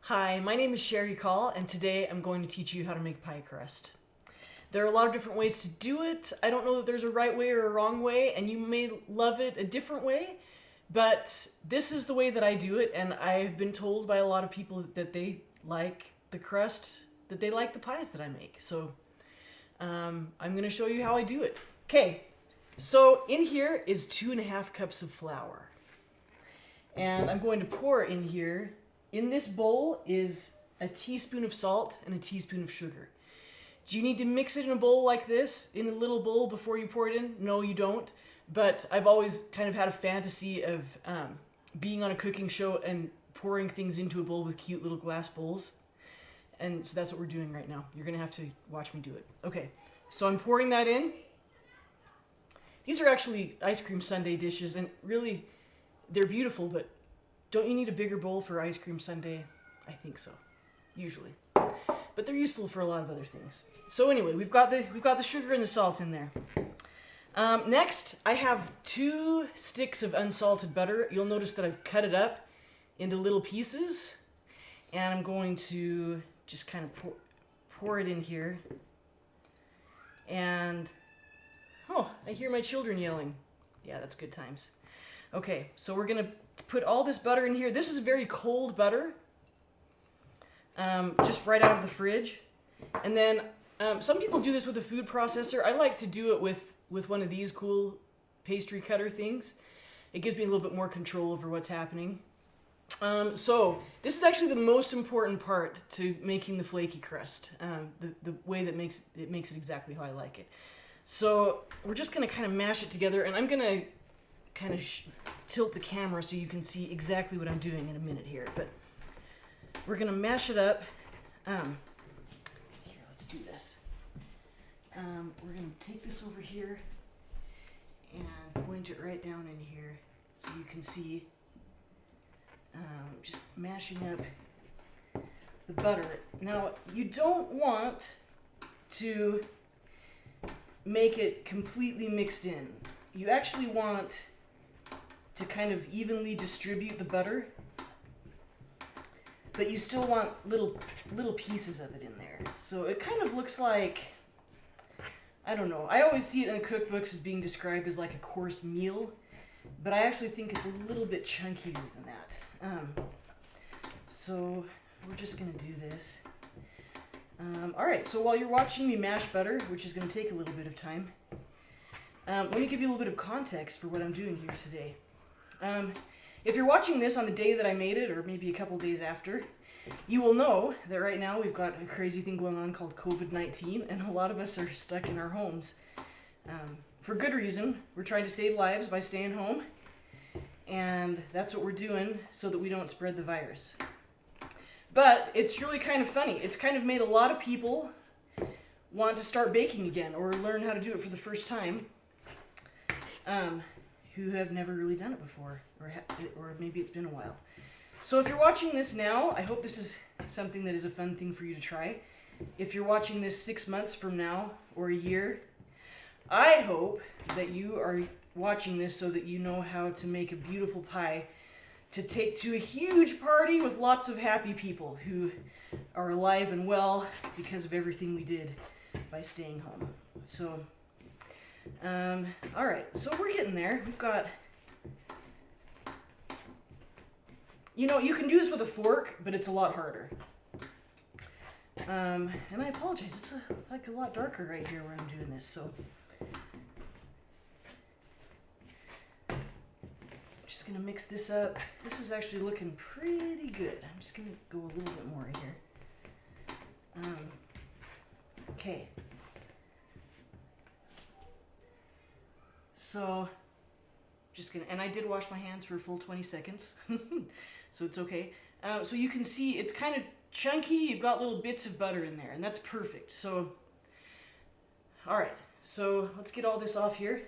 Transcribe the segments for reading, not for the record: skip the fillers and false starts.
Hi, my name is Cherie and today I'm going to teach you how to make pie crust. There are a lot of different ways to do it. I don't know that there's a right way or a wrong way, and you may love it a different way, but this is the way that I do it, and I've been told by a lot of people that they like the crust, that they like the pies that I make. So I'm going to show you how I do it. Okay, so in here is 2.5 cups of flour, and I'm going to pour in here. In this bowl is a teaspoon of salt and a teaspoon of sugar. Do you need to mix it in a bowl like this, in a little bowl, before you pour it in? No, you don't. But I've always kind of had a fantasy of being on a cooking show and pouring things into a bowl with cute little glass bowls. And so that's what we're doing right now. You're going to have to watch me do it. Okay, so I'm pouring that in. These are actually ice cream sundae dishes, and really, they're beautiful, but don't you need a bigger bowl for ice cream sundae? I think so, usually. But they're useful for a lot of other things. So anyway, we've got the sugar and the salt in there. Next, I have 2 sticks of unsalted butter. You'll notice that I've cut it up into little pieces, and I'm going to just kind of pour it in here. And oh, I hear my children yelling. Yeah, that's good times. Okay, so we're gonna put all this butter in here. This is very cold butter, just right out of the fridge. And then some people do this with a food processor. I like to do it with one of these cool pastry cutter things. It gives me a little bit more control over what's happening. So this is actually the most important part to making the flaky crust, the way that makes it exactly how I like it. So we're just going to kind of mash it together, and I'm going to kind of tilt the camera so you can see exactly what I'm doing in a minute here. But we're going to mash it up. Here, let's do this. We're going to take this over here and point it right down in here so you can see just mashing up the butter. Now, you don't want to make it completely mixed in. You actually want to kind of evenly distribute the butter, but you still want little pieces of it in there. So it kind of looks like, I don't know, I always see it in the cookbooks as being described as like a course meal, but I actually think it's a little bit chunkier than that. So we're just gonna do this. Alright, so while you're watching me mash butter, which is gonna take a little bit of time, let me give you a little bit of context for what I'm doing here today. If you're watching this on the day that I made it, or maybe a couple days after, you will know that right now we've got a crazy thing going on called COVID-19, and a lot of us are stuck in our homes. For good reason. We're trying to save lives by staying home, and that's what we're doing so that we don't spread the virus. But it's really kind of funny. It's kind of made a lot of people want to start baking again, or learn how to do it for the first time, who have never really done it before, or maybe it's been a while. So if you're watching this now, I hope this is something that is a fun thing for you to try. If you're watching this 6 months from now, or a year, I hope that you are watching this so that you know how to make a beautiful pie to take to a huge party with lots of happy people who are alive and well because of everything we did by staying home. So, all right, so we're getting there. We've got, you know, you can do this with a fork, but it's a lot harder. And I apologize, it's like a lot darker right here where I'm doing this, so. Just gonna mix this up. This is actually looking pretty good. I'm just gonna go a little bit more here. Okay. So, just gonna, and I did wash my hands for a full 20 seconds, so it's okay. So you can see it's kind of chunky. You've got little bits of butter in there, and that's perfect. So, all right. So let's get all this off here.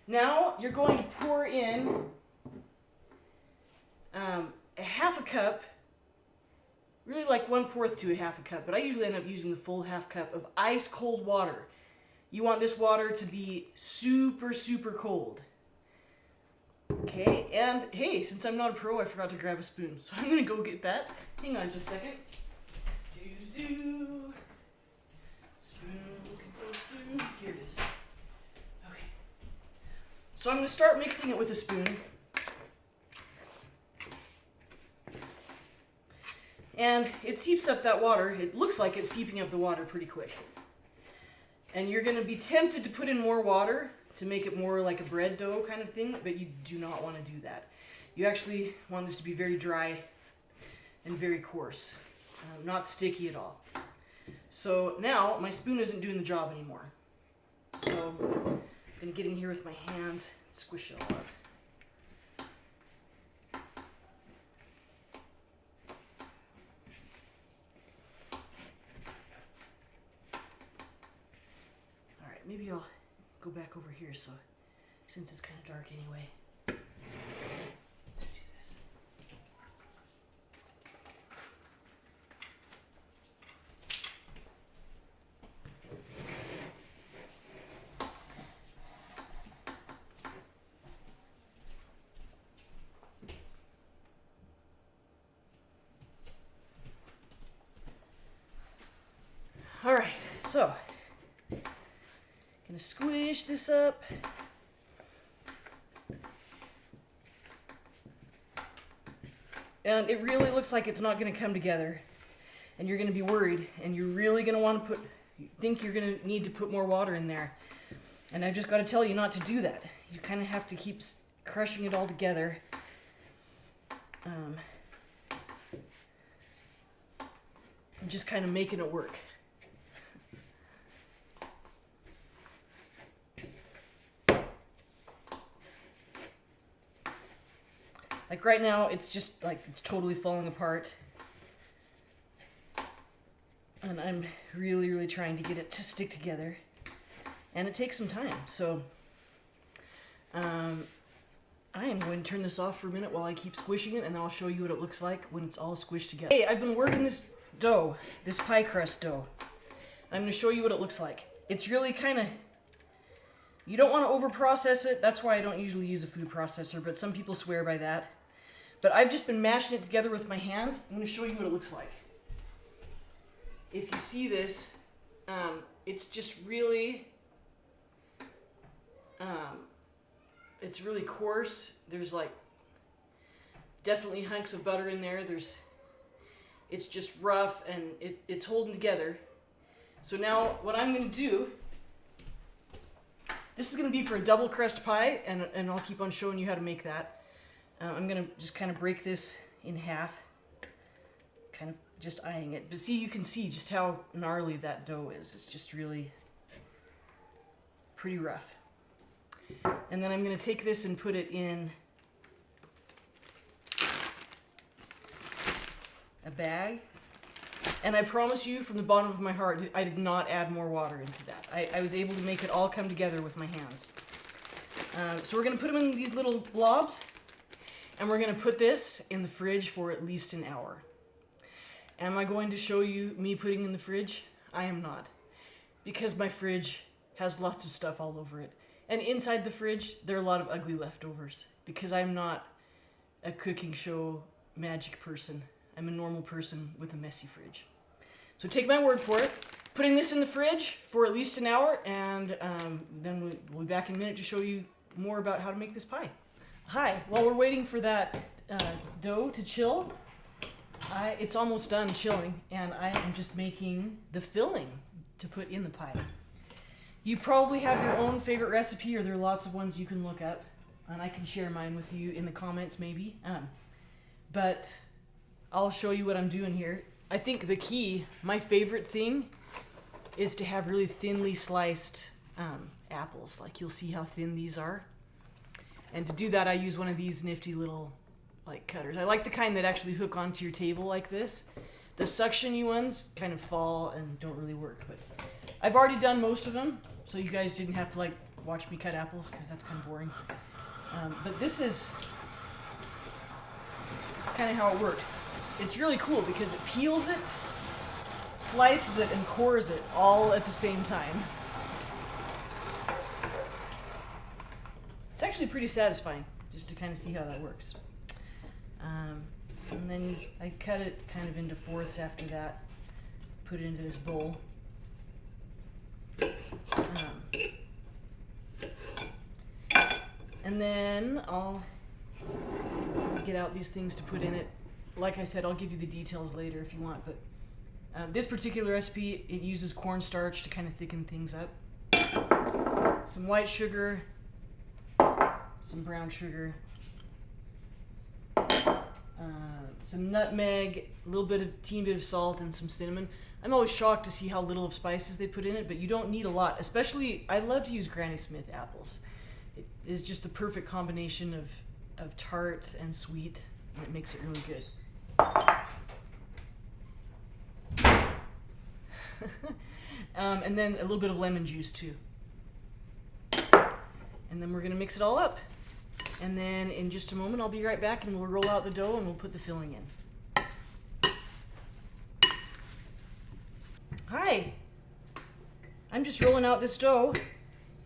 Now you're going to pour in a 1/2 cup, really like 1/4 to a 1/2 cup, but I usually end up using the full 1/2 cup of ice cold water. You want this water to be super, super cold. Okay, and hey, since I'm not a pro, I forgot to grab a spoon, so I'm gonna go get that. Hang on just a second. Do-do-do. Spoon, looking for a spoon. Here it is. Okay. So I'm gonna start mixing it with a spoon. And it seeps up that water. It looks like it's seeping up the water pretty quick. And you're gonna be tempted to put in more water to make it more like a bread dough kind of thing, but you do not want to do that. You actually want this to be very dry and very coarse, not sticky at all. So now my spoon isn't doing the job anymore. So I'm gonna get in here with my hands and squish it all up. All right, maybe I'll go back over here since it's kind of dark anyway. Let's do this. All right, so gonna squish this up. And it really looks like it's not gonna come together. And you're gonna be worried, and you're really gonna want to think you're gonna need to put more water in there. And I've just gotta tell you not to do that. You kind of have to keep crushing it all together. And just kind of making it work. Like right now, it's just like it's totally falling apart. And I'm really, really trying to get it to stick together. And it takes some time. So I am going to turn this off for a minute while I keep squishing it, and then I'll show you what it looks like when it's all squished together. Hey, I've been working this dough, this pie crust dough. I'm going to show you what it looks like. It's really kind of, you don't want to over process it. That's why I don't usually use a food processor, but some people swear by that. But I've just been mashing it together with my hands. I'm going to show you what it looks like. If you see this, it's just really, it's really coarse. There's like definitely hunks of butter in there. It's just rough, and it's holding together. So now what I'm going to do, this is going to be for a double crust pie, and I'll keep on showing you how to make that. I'm going to just kind of break this in half, kind of just eyeing it. But see, you can see just how gnarly that dough is. It's just really pretty rough. And then I'm going to take this and put it in a bag. And I promise you from the bottom of my heart, I did not add more water into that. I was able to make it all come together with my hands. So we're going to put them in these little blobs. And we're going to put this in the fridge for at least an hour. Am I going to show you me putting in the fridge? I am not. Because my fridge has lots of stuff all over it. And inside the fridge, there are a lot of ugly leftovers. Because I'm not a cooking show magic person. I'm a normal person with a messy fridge. So take my word for it. Putting this in the fridge for at least an hour, and then we'll be back in a minute to show you more about how to make this pie. Hi, while we're waiting for that dough to chill, it's almost done chilling, and I am just making the filling to put in the pie. You probably have your own favorite recipe, or there are lots of ones you can look up, and I can share mine with you in the comments maybe. But I'll show you what I'm doing here. I think the key, my favorite thing, is to have really thinly sliced apples. Like, you'll see how thin these are. And to do that, I use one of these nifty little like cutters. I like the kind that actually hook onto your table like this. The suction-y ones kind of fall and don't really work. But I've already done most of them, so you guys didn't have to like watch me cut apples, because that's kind of boring. But this is kind of how it works. It's really cool because it peels it, slices it, and cores it all at the same time. It's actually pretty satisfying. just to kind of see how that works. And then I cut it kind of into fourths after that, put it into this bowl. And then I'll get out these things to put in it. Like I said, I'll give you the details later if you want, but this particular recipe, it uses cornstarch to kind of thicken things up. Some white sugar, some brown sugar, some nutmeg, a little bit of teeny bit of salt, and some cinnamon. I'm always shocked to see how little of spices they put in it, but you don't need a lot. Especially, I love to use Granny Smith apples. It is just the perfect combination of tart and sweet, and it makes it really good. And then a little bit of lemon juice too. And then we're gonna mix it all up. And then in just a moment, I'll be right back and we'll roll out the dough and we'll put the filling in. Hi, I'm just rolling out this dough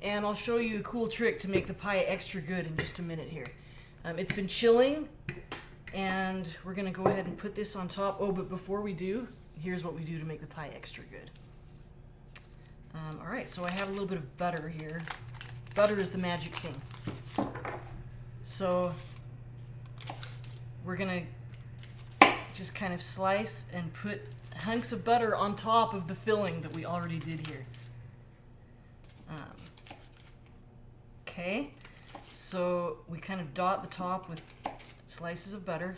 and I'll show you a cool trick to make the pie extra good in just a minute here. It's been chilling and we're gonna go ahead and put this on top. Oh, but before we do, here's what we do to make the pie extra good. All right, so I have a little bit of butter here. Butter is the magic thing. So we're gonna just kind of slice and put hunks of butter on top of the filling that we already did here. Okay, so we kind of dot the top with slices of butter,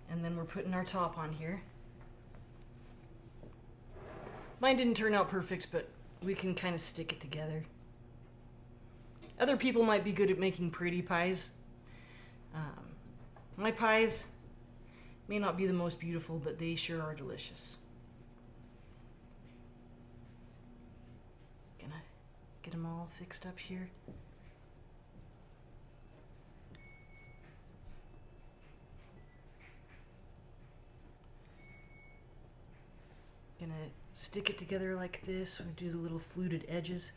and then we're putting our top on here. Mine didn't turn out perfect, but we can kind of stick it together. Other people might be good at making pretty pies. My pies may not be the most beautiful, but they sure are delicious. Gonna get them all fixed up here. Gonna stick it together like this. We do the little fluted edges.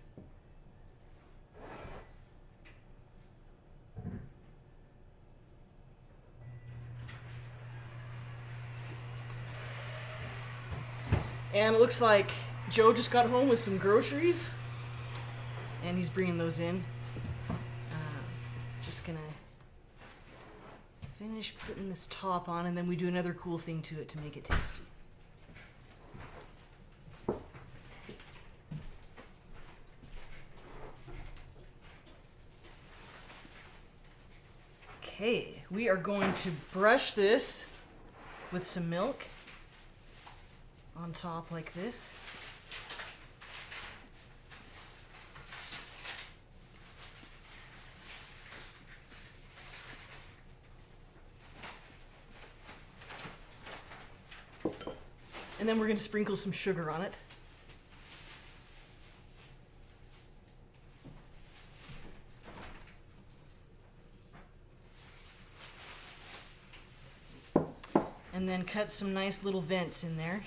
And it looks like Joe just got home with some groceries, and he's bringing those in. Just gonna finish putting this top on, and then we do another cool thing to it to make it tasty. Okay, we are going to brush this with some milk on top like this. And then we're going to sprinkle some sugar on it. And then cut some nice little vents in there.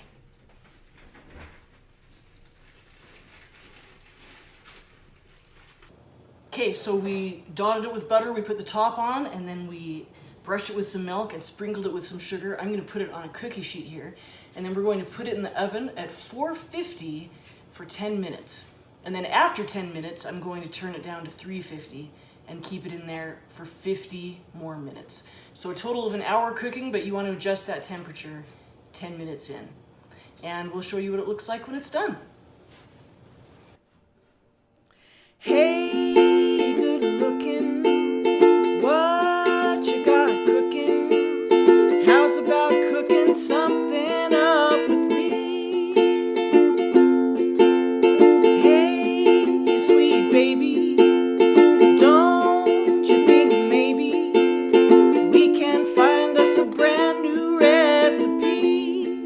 Okay, so we dotted it with butter, we put the top on, and then we brushed it with some milk and sprinkled it with some sugar. I'm going to put it on a cookie sheet here, and then we're going to put it in the oven at 450 for 10 minutes. And then after 10 minutes, I'm going to turn it down to 350 and keep it in there for 50 more minutes. So a total of an hour cooking, but you want to adjust that temperature 10 minutes in. And we'll show you what it looks like when it's done. Hey, good looking, what you got cooking? How's about cooking something up with me? Hey, sweet baby, don't you think maybe we can find us a brand new recipe?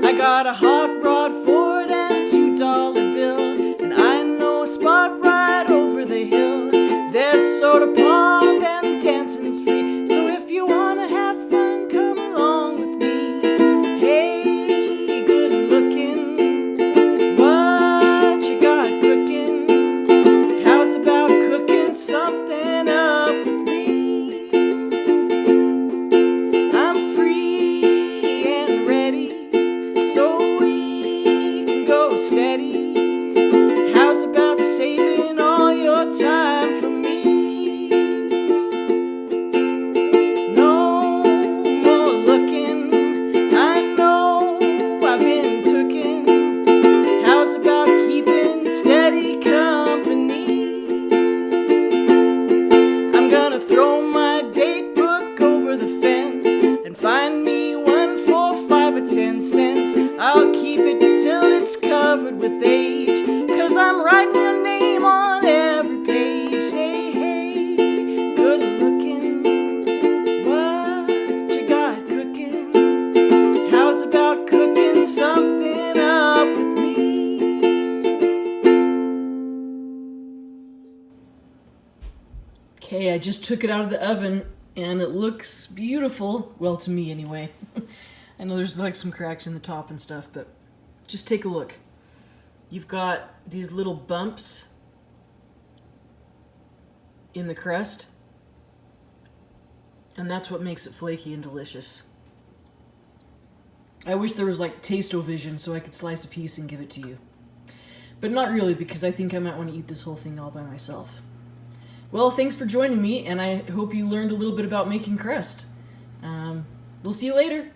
I got a hot rod Ford and $2 bill, spot right over the hill. There's soda pop and dancing's free. So if you wanna have fun, come along just took it out of the oven and it looks beautiful. Well, to me anyway. I know there's like some cracks in the top and stuff, but just take a look. You've got these little bumps in the crust, and that's what makes it flaky and delicious. I wish there was like taste-o-vision so I could slice a piece and give it to you. But not really, because I think I might want to eat this whole thing all by myself. Well, thanks for joining me, and I hope you learned a little bit about making crust. We'll see you later.